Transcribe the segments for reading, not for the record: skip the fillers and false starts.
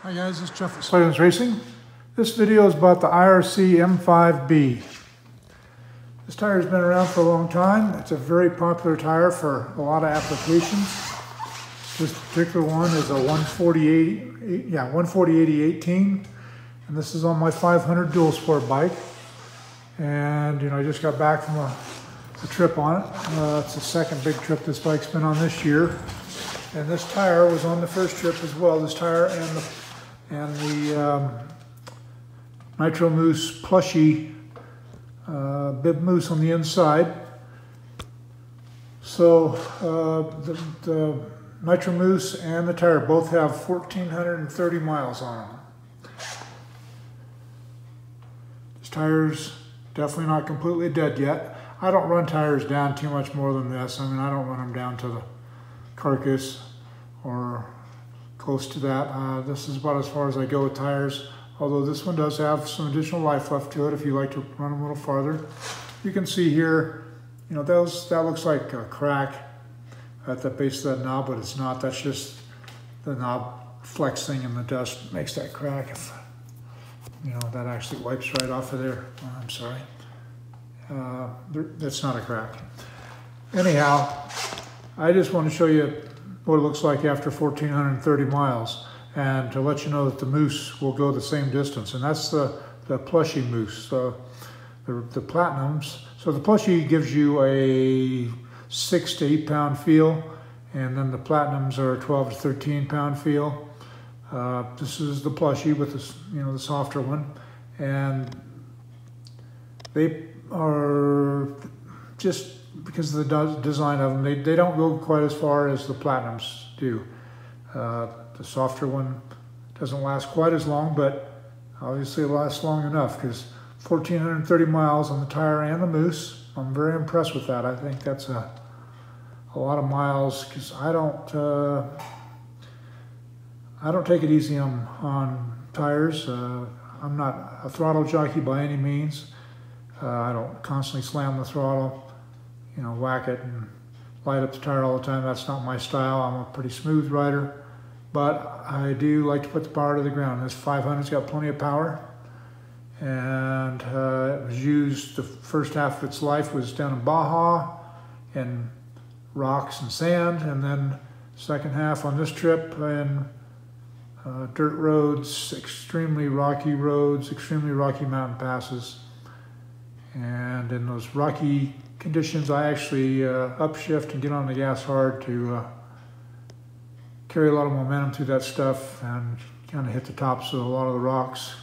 Hi guys, this is Jeff at Slavens Racing. This video is about the IRC M5B. This tire has been around for a long time. It's a very popular tire for a lot of applications. This particular one is a 140/80/18, and this is on my 500 dual sport bike. And I just got back from a trip on it. It's the second big trip this bike's been on this year. And this tire was on the first trip as well. This tire and the Nitro Mousse plushie bib mousse on the inside. So the Nitro Mousse and the tire both have 1,430 miles on them. This tire's definitely not completely dead yet. I don't run tires down too much more than this. I mean, I don't run them down to the carcass or close to that. This is about as far as I go with tires, although this one does have some additional life left to it if you like to run them a little farther. You can see here, that looks like a crack at the base of that knob, but it's not. That's just the knob flexing and the dust makes that crack. If that actually wipes right off of there. Oh, I'm sorry. That's not a crack. Anyhow, I just want to show you what it looks like after 1,430 miles, and to let you know that the mousse will go the same distance, and that's the plushie mousse, the platinums. So the plushie gives you a 6 to 8 pound feel, and then the platinums are a 12 to 13 pound feel. This is the plushie with this, the softer one, and they are just because of the design of them, they don't go quite as far as the platinums do. The softer one doesn't last quite as long, but obviously it lasts long enough, because 1,430 miles on the tire and the mousse, I'm very impressed with that. I think that's a lot of miles, because I don't take it easy on tires. I'm not a throttle jockey by any means. I don't constantly slam the throttle, whack it and light up the tire all the time. That's not my style. I'm a pretty smooth rider, but I do like to put the power to the ground. This 500's got plenty of power, and it was used, the first half of its life was down in Baja in rocks and sand, and then second half on this trip in dirt roads, extremely rocky mountain passes. And in those rocky conditions, I actually upshift and get on the gas hard to carry a lot of momentum through that stuff and kind of hit the tops of a lot of the rocks.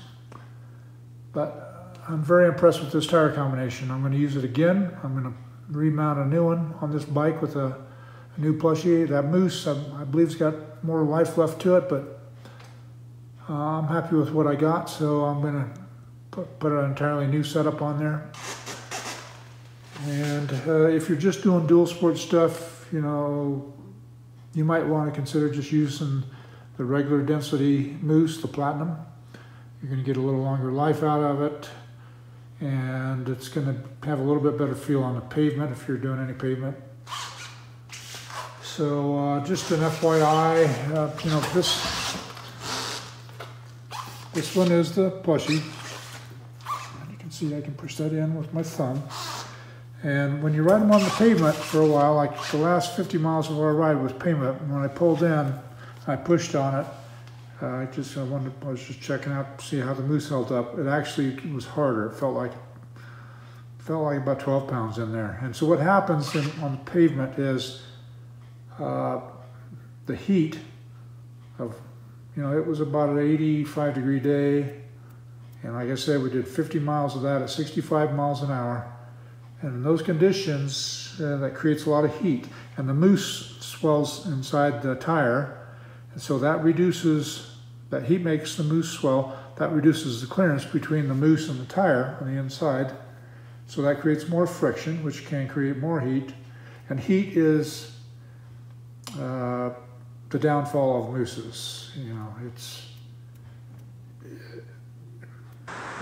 But I'm very impressed with this tire combination. I'm going to use it again. I'm going to remount a new one on this bike with a new plushie. That mousse, I believe, has got more life left to it, but I'm happy with what I got, so I'm going to put an entirely new setup on there. And if you're just doing dual sport stuff, you might want to consider just using the regular density mousse, the platinum. You're going to get a little longer life out of it, and it's going to have a little bit better feel on the pavement if you're doing any pavement. So just an FYI, this one is the plushie. See, I can push that in with my thumb. And when you ride them on the pavement for a while, like the last 50 miles of our ride was pavement, and when I pulled in, I pushed on it. I was just checking out to see how the mousse held up. It actually was harder. It felt like about 12 pounds in there. And so what happens on the pavement is the heat of, it was about an 85-degree day. And like I said, we did 50 miles of that at 65 miles an hour. And in those conditions, that creates a lot of heat. And the mousse swells inside the tire. And so that heat makes the mousse swell. That reduces the clearance between the mousse and the tire on the inside. So that creates more friction, which can create more heat. And heat is the downfall of mousses.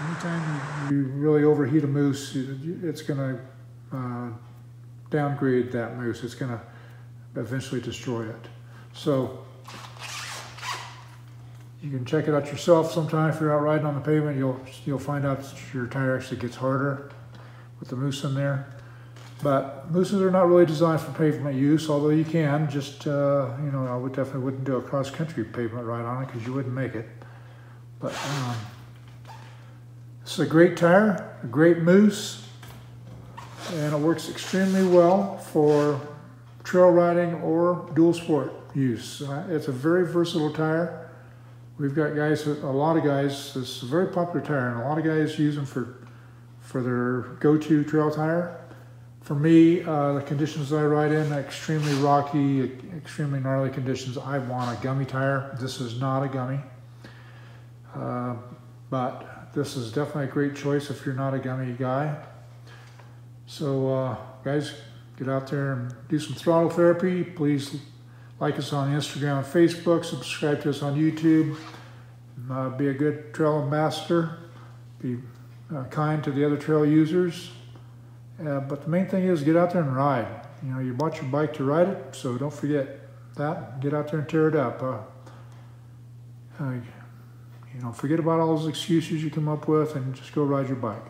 Anytime you really overheat a mousse, it's going to downgrade that mousse. It's going to eventually destroy it. So You can check it out yourself sometime. If you're out riding on the pavement, you'll find out that your tire actually gets harder with the mousse in there. But mousses are not really designed for pavement use, although you can. Just, you know, I definitely wouldn't do a cross-country pavement ride on it because you wouldn't make it. But it's a great tire, a great mousse, and it works extremely well for trail riding or dual sport use. It's a very versatile tire. We've got guys, a lot of guys, this is a very popular tire, and a lot of guys use them for their go-to trail tire. For me, the conditions I ride in, extremely rocky, extremely gnarly conditions, I want a gummy tire. This is not a gummy, but this is definitely a great choice if you're not a gummy guy. So guys, get out there and do some throttle therapy. Please like us on Instagram and Facebook, subscribe to us on YouTube, be a good trail ambassador, be kind to the other trail users. But the main thing is get out there and ride. You know, you bought your bike to ride it, so don't forget that. Get out there and tear it up. You know, forget about all those excuses you come up with and just go ride your bike.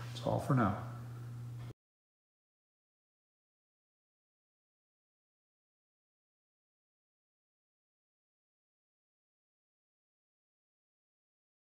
That's all for now.